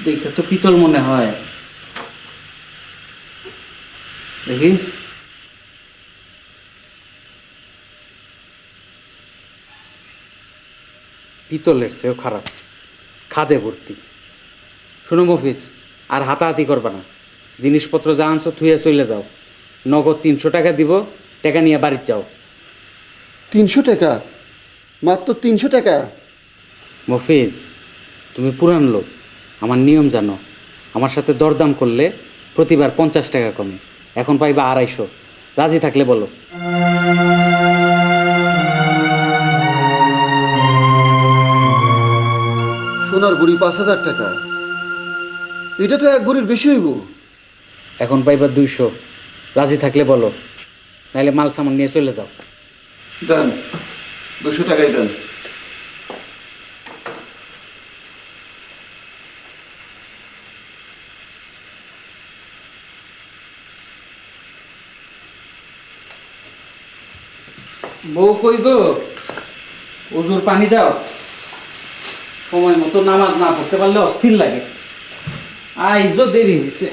দেখে তো পিতল মনে হয়। দেখি। পিতলের চেয়েও খারাপ, খাদে ভর্তি। শোনো মফিজ, আর হাতাহাতি করবা না। জিনিসপত্র যা আনছো থুয়ে চলে যাও। নগদ 300 টাকা দিব, টাকা নিয়ে বাড়িতে যাও। 300 টাকা? মাত্র 300 টাকা? মফিজ, তুমি পুরান লোক, আমার নিয়ম জানো। আমার সাথে দরদাম করলে প্রতিবার 50 টাকা কমে, এখন পাইবা 250। রাজি থাকলে বলো। সোনার ভরি 5,000 টাকা? এটা তো এক ভরির বেশি হইব। এখন পাইবা 200। রাজি থাকলে বলো, নাহলে মাল সামান নিয়ে চলে যাও। ডান, 200 টাকাই ডান। বউ কই গো? ওজুর পানি দাও। সময় মতো নামাজ না পড়তে পারলে অস্থির লাগে। আইজো দেরি হয়েছে।